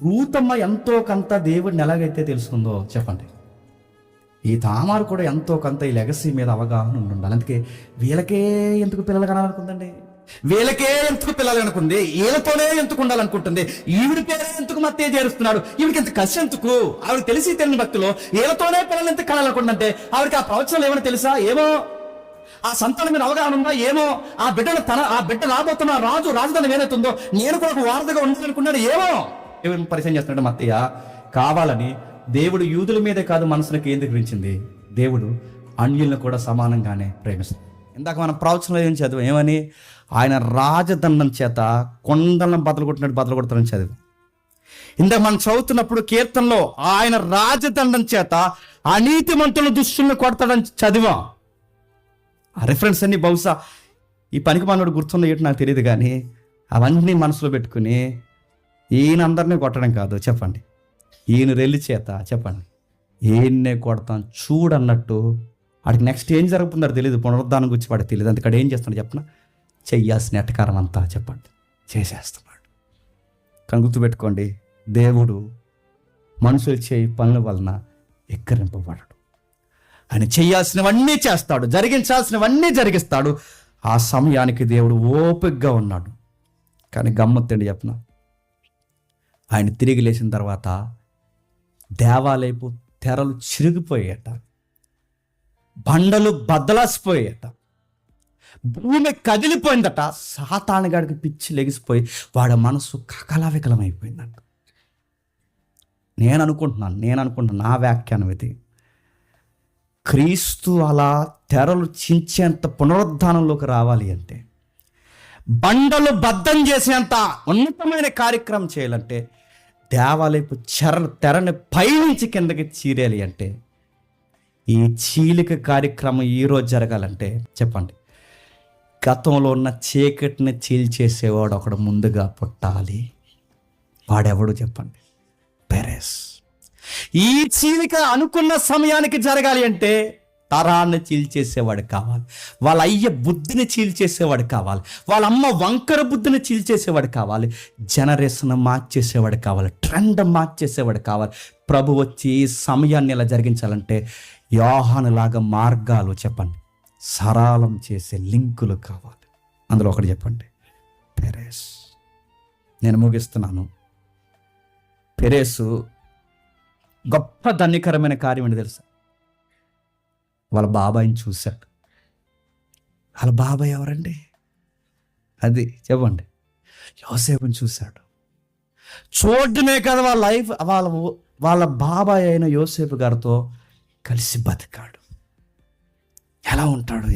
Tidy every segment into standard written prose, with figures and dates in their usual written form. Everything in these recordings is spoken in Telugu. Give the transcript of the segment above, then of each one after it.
రూతమ్మ ఎంతో కొంత దేవుడిని ఎలాగైతే తెలుసుకుందో చెప్పండి, ఈ తామారు కూడా ఎంతో కొంత ఈ లెగసీ మీద అవగాహన ఉండాలి. అందుకే వీళ్ళకే ఎందుకు పిల్లలు కనాలనుకుందండి, వీళ్ళకే ఎందుకు పిల్లలు అనుకుంది, వీళ్ళతోనే ఎందుకు ఉండాలనుకుంటుంది, ఈవిడి పేరే ఎందుకు మత్తే చేరుస్తున్నాడు, ఈవిడికి ఎంత కసి ఎందుకు, ఆవిడకి తెలిసి తెలియని భక్తులు వీళ్ళతోనే పిల్లలు ఎందుకు కనాలనుకుంటుందంటే ఆవిడకి ఆ ప్రవచనాలు ఏమైనా తెలుసా, ఏమో ఆ సంతానం మీద అవగాహన ఉందా, ఏమో ఆ బిడ్డ రాబోతున్న రాజధాని ఏదైతుందో నేను కూడా ఒక వారధిగా ఉండాలనుకున్నాడు, ఏమో ఏమేమి పరిచయం చేస్తున్నాడు మత్తయ్య. కావాలని దేవుడు యూదుల మీదే కాదు మనసును కేంద్రీకరించింది, దేవుడు అన్యులను కూడా సమానంగానే ప్రేమిస్తాడు. ఇందాక మనం ప్రవచనంలో ఏం చదువు, ఏమని ఆయన రాజదండం చేత కొండలను బద్దలు కొడతారని చదువు. ఇందాక మనం చదువుతున్నప్పుడు కీర్తనలో ఆయన రాజదండం చేత అనీతిమంతుల దుష్టులను కొడతాడని చదివా. ఆ రిఫరెన్స్ అన్ని బహుశా ఈ పనికి మనోడు గుర్తుందో ఏంటో నాకు తెలియదు, కానీ అవన్నీ మనసులో పెట్టుకుని ఈయన అందరినీ కొట్టడం కాదు చెప్పండి, ఈయన రెల్లి చేత చెప్పండి ఈయన్నే కొడతాం చూడన్నట్టు. వాడికి నెక్స్ట్ ఏం జరుగుతుందో తెలియదు, పునరుద్ధానం గురించి వాడికి తెలియదు. అందుకని ఏం చేస్తున్నాడు చెప్పిన, చెయ్యాల్సిన ఎటకారం అంతా చెప్పండి చేసేస్తున్నాడు. కానీ గుర్తుపెట్టుకోండి, దేవుడు మనుషులు చేయి పనుల వలన ఎక్కరింపబడడు. ఆయన చేయాల్సినవన్నీ చేస్తాడు, జరిగించాల్సినవన్నీ జరిగిస్తాడు. ఆ సమయానికి దేవుడు ఓపికగా ఉన్నాడు. కానీ గమ్మత్తండి చెప్పిన, ఆయన తిరిగి లేచిన తర్వాత దేవాలయపు తెరలు చిరిగిపోయాయట, బండలు బద్దలాసిపోయాయట, భూమి కదిలిపోయిందట. సాతానుగాడికి పిచ్చి లెగిసిపోయి వాడి మనసు కకలావికలమైపోయిందంట. నేను అనుకుంటున్నాను నా వ్యాఖ్యానం ఇది, క్రీస్తు అలా తెరలు చించేంత పునరుద్ధానంలోకి రావాలి అంటే, బండలు బద్దం చేసేంత ఉన్నతమైన కార్యక్రమం చేయాలంటే, దేవాలయపు తెరని పైనుంచి కిందకి చీరేయాలి అంటే, ఈ చీలిక కార్యక్రమం ఈరోజు జరగాలంటే చెప్పండి, గతంలో ఉన్న చీకటిని చీల్చేసేవాడు ఒకడు ముందుగా పుట్టాలి. వాడెవడు చెప్పండి, పెరెస్. ఈ చీలిక అనుకున్న సమయానికి జరగాలి అంటే తరాన్ని చీల్చేసేవాడు కావాలి, వాళ్ళ అయ్య బుద్ధిని చీల్చేసేవాడు కావాలి, వాళ్ళ అమ్మ వంకర బుద్ధిని చీల్చేసేవాడు కావాలి, జనరేషన్ మార్చేసేవాడు కావాలి, ట్రెండ్ మార్చేసేవాడు కావాలి. ప్రభు వచ్చి ఈ సమయాన్ని ఇలా జరిగించాలంటే యోహానులాగా మార్గాలు చెప్పండి సరళం చేసే లింకులు కావాలి. అందులో ఒకటి చెప్పండి, పెరేస్. నేను ముగిస్తున్నాను. పెరేసు గొప్ప ధన్యకరమైన కార్యం ఏంటి తెలుసా, వాళ్ళ బాబాయిని చూశాడు. వాళ్ళ బాబాయ్ ఎవరండి, అది చెప్పండి, యోసేపుని చూశాడు. చూడటమే కదా వాళ్ళ లైఫ్, వాళ్ళ బాబాయ్ అయిన యోసేపు గారితో కలిసి బతికాడు. ఎలా ఉంటాడు.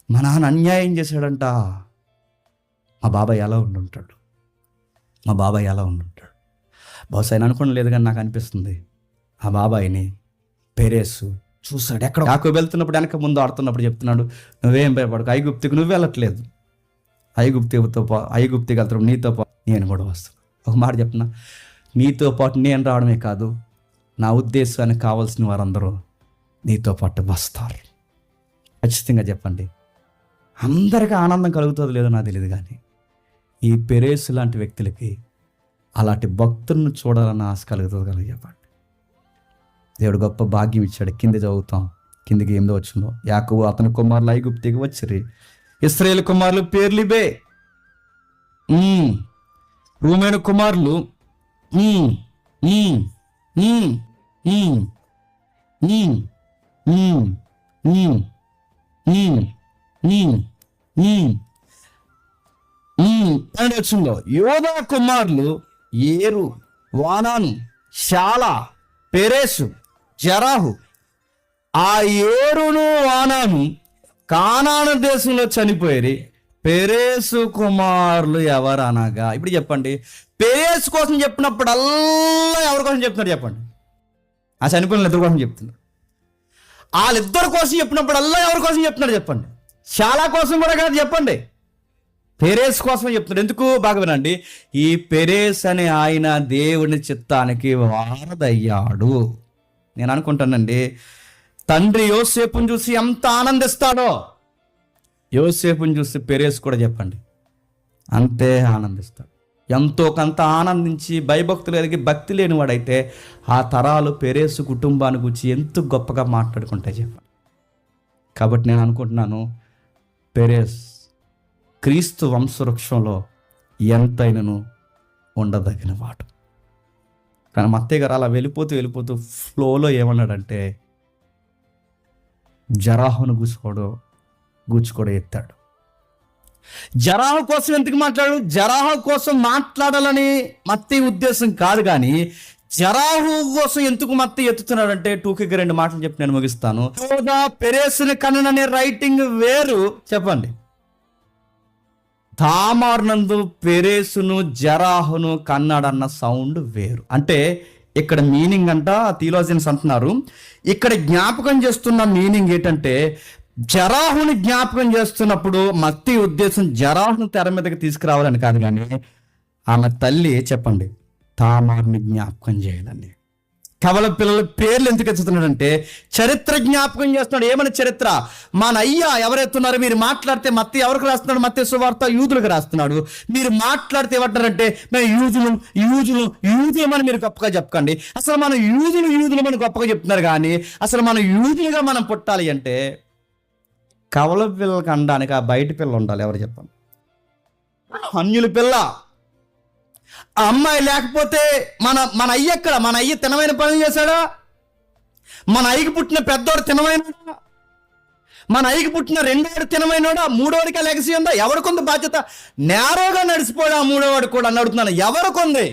మా నాన్న అన్యాయం చేశాడంట, మా బాబాయ్ ఎలా ఉండుంటాడు. బహుశా ఆయన అనుకోవడం లేదు, కానీ నాకు అనిపిస్తుంది ఆ బాబాయిని పెరేసు చూశాడు. ఎక్కడ నాకు వెళ్తున్నప్పుడు వెనక ముందు ఆడుతున్నప్పుడు చెప్తున్నాడు, నువ్వేం భయపడకు, ఐగుప్తికి నువ్వు వెళ్ళట్లేదు, ఐగుప్తికి వెళ్తాడు, నీతో పాటు నేను కూడా వస్తాను. ఒక మాట చెప్తున్నా, నీతో పాటు నేను రావడమే కాదు, నా ఉద్దేశానికి కావాల్సిన వారందరూ నీతో పాటు వస్తారు. ఖచ్చితంగా చెప్పండి, అందరికీ ఆనందం కలుగుతుందో లేదో నాకు తెలియదు, కానీ ఈ పెరేసు లాంటి వ్యక్తులకి అలాంటి భక్తులను చూడాలన్న ఆశ కలుగుతుంది కదా చెప్పండి. దేవుడు గొప్ప భాగ్యం ఇచ్చాడు. కింద చదువుతాం, కిందికి ఏందో వచ్చిందో, యాకోబు అతని కుమారులు ఐగుప్తికి వచ్చిరి, ఇశ్రాయేలు కుమారులు పేర్లిబే, రూమేను కుమారులు వచ్చిందో, యోధా కుమారులు ఏరు, వానాను, శాలా, పెరేసు, జరాహు. ఆ ఏరును వానాను కానాను దేశంలో చనిపోయి, పెరేసు కుమారులు ఎవరు అనగా, ఇప్పుడు చెప్పండి, పెరేసు కోసం చెప్పినప్పుడల్లా ఎవరి కోసం చెప్తున్నారు చెప్పండి, ఆ చనిపోయిన ఇద్దరు కోసం చెప్తున్నారు. వాళ్ళిద్దరి కోసం చెప్పినప్పుడల్లా ఎవరి కోసం చెప్తున్నారు చెప్పండి, శాలా కోసం కూడా కాదు చెప్పండి, పెరేస్ కోసం చెప్తున్నాడు. ఎందుకు బాగా వినండి, ఈ పెరేస్ అనే ఆయన దేవుని చిత్తానికి వారదయ్యాడు. నేను అనుకుంటానండి, తండ్రి యోసేపుని చూసి ఎంత ఆనందిస్తాడో, యోసేపుని చూసి పెరేస్ కూడా చెప్పండి అంతే ఆనందిస్తాడు. ఎంతో కొంత ఆనందించి భయభక్తులు కలిగి భక్తి లేనివాడైతే ఆ తరాలు పెరేసు కుటుంబాన్ని గురించి ఎంత గొప్పగా మాట్లాడుకుంటాయి చెప్పండి. కాబట్టి నేను అనుకుంటున్నాను, పెరేస్ క్రీస్తు వంశవృక్షంలో ఎంతైనను ఉండదగిన వాడు. కానీ మత్తయ్య గారు అలా వెళ్ళిపోతూ ఫ్లోలో ఏమన్నాడంటే, జరాహును గూచుకోవడం ఎత్తాడు. జరాహు కోసం ఎందుకు మాట్లాడు? జరాహు కోసం మాట్లాడాలని మత్తయ్య ఉద్దేశం కాదు, కానీ జరాహు కోసం ఎందుకు మత్తయ్య ఎత్తుతున్నాడంటే, టూకీకి 2 మాటలు చెప్పి నేను ముగిస్తాను. యోదా పెరేసుని కనుననే రైటింగ్ వేరు చెప్పండి, తామార్నందు పెరేసును జరాహును కన్నాడన్న సౌండ్ వేరు. అంటే ఇక్కడ మీనింగ్ అంట థియోలాజియన్స్ అంటున్నారు, ఇక్కడ జ్ఞాపకం చేస్తున్న మీనింగ్ ఏంటంటే, జరాహుని జ్ఞాపకం చేస్తున్నప్పుడు మత్తయి ఉద్దేశం జరాహును తెర మీదకి తీసుకురావాలని కాదు, కానీ ఆమె తల్లి చెప్పండి తామార్ని జ్ఞాపకం చేయాలని. కవల పిల్లల పేర్లు ఎందుకు ఎత్తుతున్నాడంటే చరిత్ర జ్ఞాపకం చేస్తున్నాడు. ఏమని చరిత్ర? మన అయ్యా ఎవరెత్తున్నారో మీరు మాట్లాడితే మత్తయి ఎవరికి రాస్తున్నాడు? మత్తయి సువార్త యూదులకు రాస్తున్నాడు. మీరు మాట్లాడితే ఏమంటారంటే మేము యూదులమని మీరు గొప్పగా చెప్పకండి. అసలు మన యూదులమని గొప్పగా చెప్తున్నారు, కానీ అసలు మన యూదులుగా మనం పుట్టాలి అంటే కవల పిల్లలకు అనడానికి ఆ బయట పిల్ల ఉండాలి. ఎవరు చెప్పండి? అన్యుల పిల్ల. ఆ అమ్మాయి లేకపోతే మన అయ్య ఎక్కడ? మన అయ్య తినమైన పనులు చేశాడా? మన అయ్యకి పుట్టిన పెద్దోడు తినమైనడా? మన అయ్యకి పుట్టిన రెండోడు తినమైనోడా? మూడోడికి లెగసీ ఉందా? ఎవరికొంది బాధ్యత? నేరోగా నడిచిపోయాడు ఆ మూడోవాడు కూడా అని అడుగుతున్నాను. ఎవరికొంది?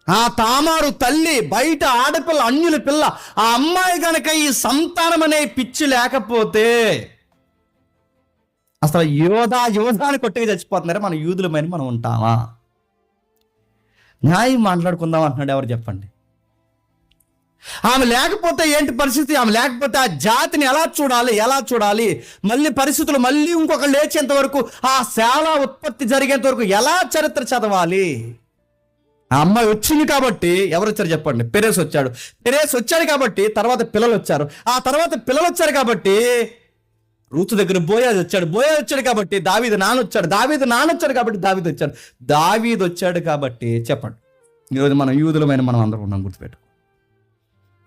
ఆ తామారు తల్లి, బయట ఆడపిల్ల, అన్యుల పిల్ల. ఆ అమ్మాయి కనుక ఈ సంతానం అనే పిచ్చి లేకపోతే అసలు యోధాని కొట్టుగా చచ్చిపోతున్నారా? మన యూదులమైన మనం ఉంటామా? న్యాయం మాట్లాడుకుందాం అంటున్నాడు. ఎవరు చెప్పండి? ఆమె లేకపోతే ఏంటి పరిస్థితి? ఆమె లేకపోతే ఆ జాతిని ఎలా చూడాలి? మళ్ళీ పరిస్థితులు మళ్ళీ ఇంకొక లేచేంత వరకు, ఆ శాల ఉత్పత్తి జరిగేంత వరకు ఎలా చరిత్ర చదవాలి? ఆ అమ్మాయి వచ్చింది కాబట్టి ఎవరు వచ్చారు చెప్పండి? పెరేస్ వచ్చాడు కాబట్టి తర్వాత పిల్లలు వచ్చారు. ఆ తర్వాత పిల్లలు వచ్చారు కాబట్టి రూతు దగ్గర బోయాజు వచ్చాడు కాబట్టి దావీదు నానొచ్చాడు కాబట్టి దావీదు వచ్చాడు కాబట్టి చెప్పండి. ఈరోజు మనం యూదులమైన మనం అందరం ఉన్నాం. గుర్తుపెట్టు,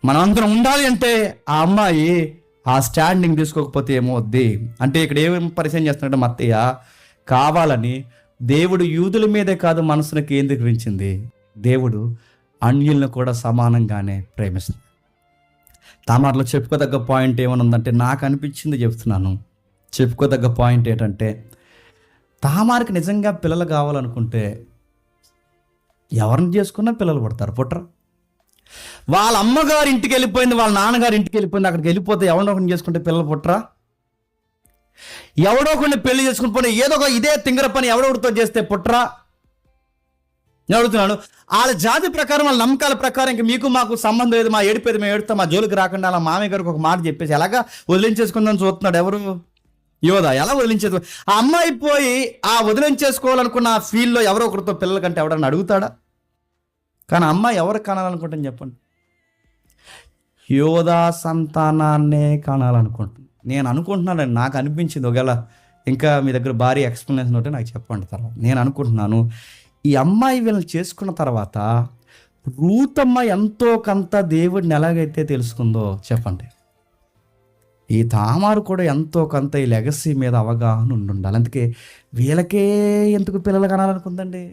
మనం అందరం ఉండాలి అంటే ఆ అమ్మాయి ఆ స్టాండింగ్ తీసుకోకపోతే ఏమవుద్ది అంటే, ఇక్కడ ఏమేమి పరిచయం చేస్తున్నాడు మత్తయ్య? కావాలని దేవుడు యూదుల మీదే కాదు మనసును కేంద్రీకరించింది, దేవుడు అన్యులను కూడా సమానంగానే ప్రేమిస్తుంది. తామార్లో చెప్పుకోదగ్గ పాయింట్ ఏమనుందంటే, నాకు అనిపించింది చెప్తున్నాను. చెప్పుకోదగ్గ పాయింట్ ఏంటంటే, తామార్కి నిజంగా పిల్లలు కావాలనుకుంటే ఎవరిని చేసుకున్నా పిల్లలు పుట్టరా? వాళ్ళ అమ్మగారి ఇంటికి వెళ్ళిపోయింది, వాళ్ళ నాన్నగారి ఇంటికి వెళ్ళిపోయింది, అక్కడికి వెళ్ళిపోతే ఎవరినో ఒకరిని చేసుకుంటే పిల్లలు పుట్టరా? ఎవడో ఒకరిని పెళ్లి చేసుకుని పోనీ ఏదో ఒక ఇదే తింగర పని ఎవడొకరితో చేస్తే పుట్టరా? నేను అడుగుతున్నాను. వాళ్ళ జాతి ప్రకారం, వాళ్ళ నమ్మకాల ప్రకారం ఇంక మీకు మాకు సంబంధం లేదు, మా ఏడిపోయేది మేము ఏడుస్తాం, మా జోలికి రాకుండా అలా మామయ్య గారికి ఒక మాట చెప్పేసి ఎలాగా వదిలించేసుకుందని చూస్తున్నాడు. ఎవరు? యోధ. ఎలా వదిలించేసుకో? ఆ అమ్మాయి పోయి ఆ వదిలించేసుకోవాలనుకున్న ఆ ఫీల్డ్లో ఎవరో ఒకరితో పిల్లల కంటే ఎవడన్నా అడుగుతాడా? కానీ అమ్మాయి ఎవరికి కానాలనుకుంటాను చెప్పండి? యోధ సంతానాన్నే కానాలనుకుంటుంది. నేను అనుకుంటున్నాను, నాకు అనిపించింది. ఒకవేళ ఇంకా మీ దగ్గర భారీ ఎక్స్ప్లెనేషన్ ఉంటే నాకు చెప్పండి తర్వాత. నేను అనుకుంటున్నాను, ఈ అమ్మాయి వీళ్ళని చేసుకున్న తర్వాత రూతమ్మ ఎంతో కొంత దేవుడిని ఎలాగైతే తెలుసుకుందో చెప్పండి, ఈ తామారు కూడా ఎంతో కొంత ఈ లెగసీ మీద అవగాహన ఉండాలి. అందుకే వీళ్ళకే ఎందుకు పిల్లలు కనాలనుకుందండి?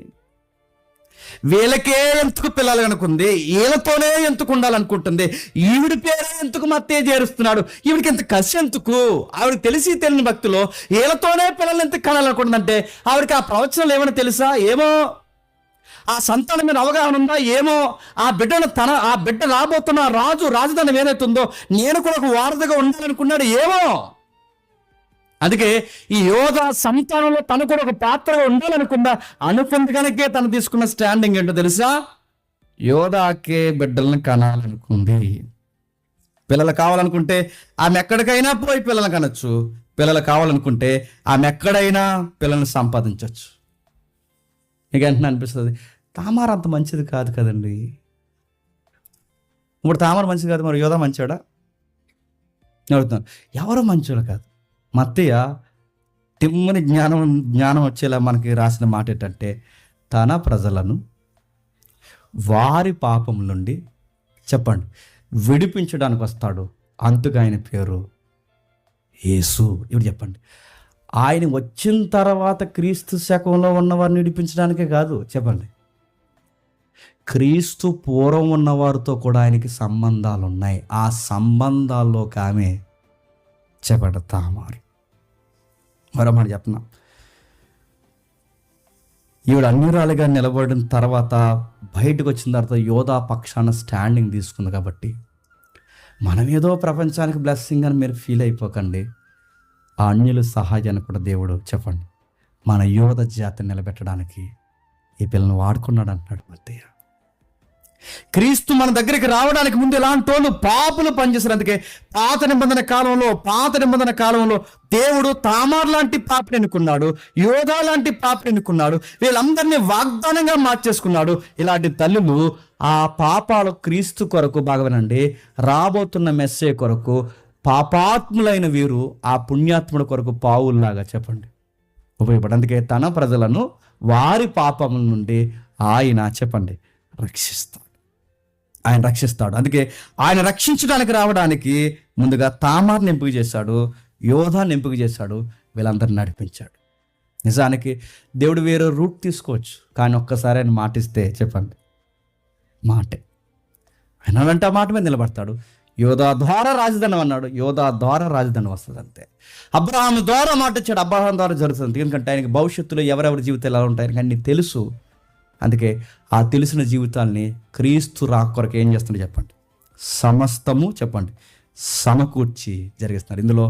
వీళ్ళకే ఎందుకు పిల్లలు అనుకుంది? వీళ్ళతోనే ఎందుకు ఉండాలనుకుంటుంది? ఈవిడి పేరే ఎందుకు మత్తయ్య చేరుస్తున్నాడు? ఈవిడికి ఎంత కసి ఎందుకు? ఆవిడకి తెలియని భక్తిలో వీళ్ళతోనే పిల్లలు ఎందుకు కనాలనుకుంటుందంటే, ఆవిడకి ఆ ప్రవచనాలు ఏమైనా తెలుసా? ఏమో. ఆ సంతానం మీద అవగాహన ఉందా? ఏమో. ఆ బిడ్డ రాబోతున్న రాజధాని ఏదైతుందో నేను కూడా ఒక వారధిగా ఉండాలనుకున్నాడు. ఏమో. అందుకే ఈ యోధ సంతానంలో తను కూడా ఒక పాత్రగా అనుకుంది కనుకే తను తీసుకున్న స్టాండింగ్ ఏంటో తెలుసా? యోధాకే బిడ్డలను కనాలనుకుంది. పిల్లలు కావాలనుకుంటే ఆమె ఎక్కడికైనా పోయి పిల్లలను కనొచ్చు. పిల్లలు కావాలనుకుంటే ఆమె ఎక్కడైనా పిల్లల్ని సంపాదించవచ్చు. మీకు వెంటనే అనిపిస్తుంది, తామారు అంత మంచిది కాదు కదండి. ఇప్పుడు తామారు మంచిది కాదు, మరి యోధ మంచోడా? అడుగుతున్నాను. ఎవరు మంచోడు కాదు. మత్తయ్య తిమ్మని జ్ఞానం వచ్చేలా మనకి రాసిన మాట ఏంటంటే, తన ప్రజలను వారి పాపం నుండి చెప్పండి విడిపించడానికి వస్తాడు, అందుకు ఆయన పేరు యేసు. ఇప్పుడు చెప్పండి, ఆయన వచ్చిన తర్వాత క్రీస్తు శకంలో ఉన్నవారిని విడిపించడానికే కాదు, చెప్పండి క్రీస్తు పూర్వం ఉన్నవారితో కూడా ఆయనకి సంబంధాలు ఉన్నాయి. ఆ సంబంధాల్లోకి ఆమె చెప్పండి తామారు. మరో మాట చెప్తున్నా, ఈవిడ అన్యురాలుగా నిలబడిన తర్వాత బయటకు వచ్చిన తర్వాత యోధా పక్షాన స్టాండింగ్ తీసుకుంది. కాబట్టి మనం ఏదో ప్రపంచానికి బ్లెస్సింగ్ అని మీరు ఫీల్ అయిపోకండి. ఆ అన్యుల సహాయాన్ని కూడా దేవుడు చెప్పండి మన యోధ జాతిని నిలబెట్టడానికి ఈ పిల్లని వాడుకున్నాడు అంటున్నాడు మత్తయ్య. క్రీస్తు మన దగ్గరికి రావడానికి ముందు ఎలాంటి వాళ్ళు పాపులు పనిచేశారు. అందుకే పాత నిబంధన కాలంలో దేవుడు తామార్ లాంటి పాపని ఎన్నుకున్నాడు, యోధా లాంటి పాపని ఎన్నుకున్నాడు, వీళ్ళందరినీ వాగ్దానంగా మార్చేసుకున్నాడు. ఇలాంటి తల్లులు ఆ పాపాలు క్రీస్తు కొరకు బాగవనండి, రాబోతున్న మెస్సే కొరకు పాపాత్ములైన వీరు ఆ పుణ్యాత్ముడి కొరకు పావుల్లాగా చెప్పండి ఉపయోగపడు. అందుకే తన ప్రజలను వారి పాపముల నుండి ఆయన చెప్పండి రక్షిస్తాడు. అందుకే ఆయన రక్షించడానికి రావడానికి ముందుగా తామార్ని ఎంపిక చేశాడు, యోధాన్ని ఎంపిక చేశాడు, వీళ్ళందరిని నడిపించాడు. నిజానికి దేవుడు వేరే రూట్ తీసుకోవచ్చు, కానీ ఒక్కసారి ఆయన మాటిస్తే చెప్పండి మాటే ఆయన అంటే ఆ మాట మీద నిలబడతాడు. యోధా ద్వారా రాజధాని అన్నాడు, యోధా ద్వారా రాజధాని వస్తుంది అంతే. అబ్రహాం ద్వారా మాట ఇచ్చాడు, అబ్రహాం ద్వారా జరుగుతుంది. ఎందుకంటే ఆయనకి భవిష్యత్తులో ఎవరెవరి జీవితాలు ఎలా ఉంటాయి ఆయనకి అన్ని తెలుసు. అందుకే ఆ తెలిసిన జీవితాల్ని క్రీస్తు కొరకు ఏం చేస్తున్నాడు చెప్పండి సమస్తము చెప్పండి సమకూర్చి జరిగిస్తున్నారు. ఇందులో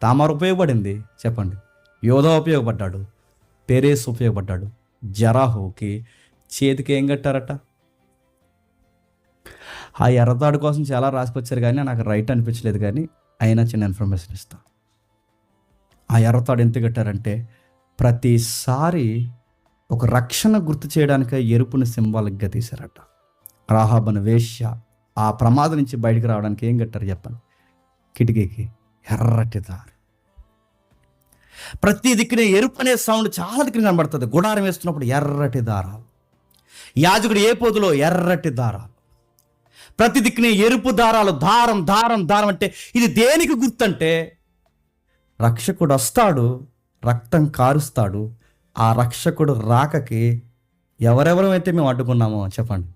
తామారు ఉపయోగపడింది చెప్పండి, యోధా ఉపయోగపడ్డాడు, పెరేస్ ఉపయోగపడ్డాడు. జరాహుకి చేతికి ఏం కట్టారట? ఆ ఎర్రతాడు కోసం చాలా రాసుకొచ్చారు, కానీ నాకు రైట్ అనిపించలేదు. కానీ అయినా చిన్న ఇన్ఫర్మేషన్ ఇస్తా. ఆ ఎర్రతాడు ఎంత కట్టారంటే ప్రతిసారి ఒక రక్షణ గుర్తు చేయడానికి ఎరుపుని సింబాలిక్గా తీశారట. రాహాబను వేశ్య ఆ ప్రమాదం నుంచి బయటకు రావడానికి ఏం కట్టారు చెప్పండి? కిటికీకి ఎర్రటి దారి. ప్రతి దిక్కునే ఎరుపు అనే సౌండ్ చాలా దిక్కున కనబడుతుంది. గుడారం వేస్తున్నప్పుడు ఎర్రటి దారాలు, యాజకుడు ఏ పోతులో ఎర్రటి దారాలు, ప్రతి దిక్కునే ఎరుపు దారాలు, దారం దారం దారం. అంటే ఇది దేనికి గుర్తంటే రక్షకుడు వస్తాడు, రక్తం కారుస్తాడు. ఆ రక్షకుడు రాకకి ఎవరెవరైతే మేము అడ్డుకున్నామో చెప్పండి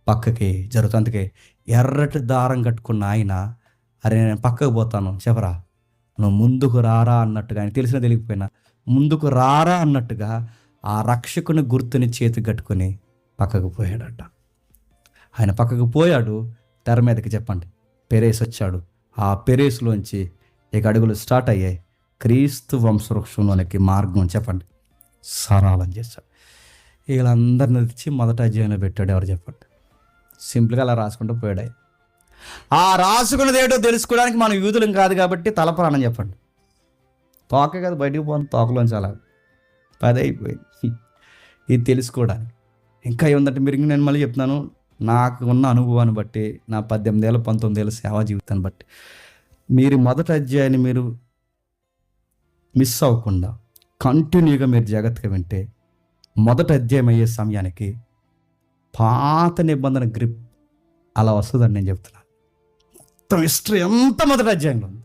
పక్కకి జరుగుతుంది. అందుకే ఎర్రటి దారం కట్టుకున్న ఆయన, అరే నేను పక్కకు పోతాను చెప్పరా, నువ్వు ముందుకు రారా అన్నట్టుగా, ఆయన తెలిసినా తెలియకపోయినా ముందుకు రారా అన్నట్టుగా ఆ రక్షకుని గుర్తుని చేతి కట్టుకుని పక్కకు పోయాడట. ఆయన పక్కకు పోయాడు, తెర మీదకి చెప్పండి పెరేస్ వచ్చాడు. ఆ పెరేస్లోంచి ఇక అడుగులు స్టార్ట్ అయ్యాయి. క్రీస్తు వంశవృక్షంలోనికి మార్గం చెప్పండి సరళం చేశాడు. వీళ్ళందరిని తెచ్చి మొదట అధ్యాయంలో పెట్టాడు. ఎవరు చెప్పండి? సింపుల్గా అలా రాసుకుంటూ పోయాడు. ఆ రాసుకున్నది ఏటో తెలుసుకోవడానికి మనం యూదులం కాదు కాబట్టి తలప్రాణం చెప్పండి. తోకే కదా బయటికి పోను, తోకలోంచి అలా 10 అయిపోయింది. ఇది తెలుసుకోవడానికి ఇంకా ఏముందంటే, మీరు నేను మళ్ళీ చెప్తున్నాను, నాకు ఉన్న అనుభవాన్ని బట్టి, నా 18 ఏళ్ళ 19 ఏళ్ళ సేవా జీవితాన్ని బట్టి, మీరు మొదటి అధ్యాయాన్ని మీరు మిస్ అవ్వకుండా కంటిన్యూగా మీరు జాగ్రత్తగా వింటే మొదటి అధ్యాయం అయ్యే సమయానికి పాత నిబంధన గ్రిప్ అలా వస్తుందని నేను చెప్తున్నాను. మొత్తం హిస్టరీ అంతా మొదటి అధ్యాయంలో ఉంది.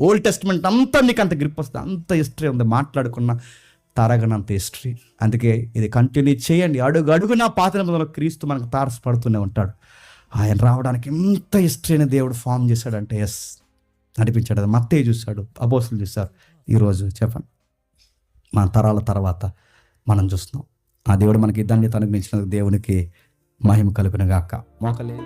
ఓల్డ్ టెస్ట్మెంట్ అంతా మీకు అంత గ్రిప్ వస్తుంది, అంత హిస్టరీ ఉంది, మాట్లాడుకున్న తరగనంత హిస్టరీ. అందుకే ఇది కంటిన్యూ చేయండి. అడుగు అడుగున పాత నిబంధనలో క్రీస్తు మనకు తారసపడుతూనే ఉంటాడు. ఆయన రావడానికి ఎంత హిస్టరీని దేవుడు ఫామ్ చేశాడంటే నడిపించాడు. అది మత్తయి చూశాడు, అపోస్తులు చూశారు. ఈరోజు చెప్పండి మన తరాల తర్వాత మనం చూస్తున్నాం. ఆ దేవుడు మనకి ధన్యత అనుగ్రహించిన దేవునికి మహిమ కలుగును గాక. మోకలే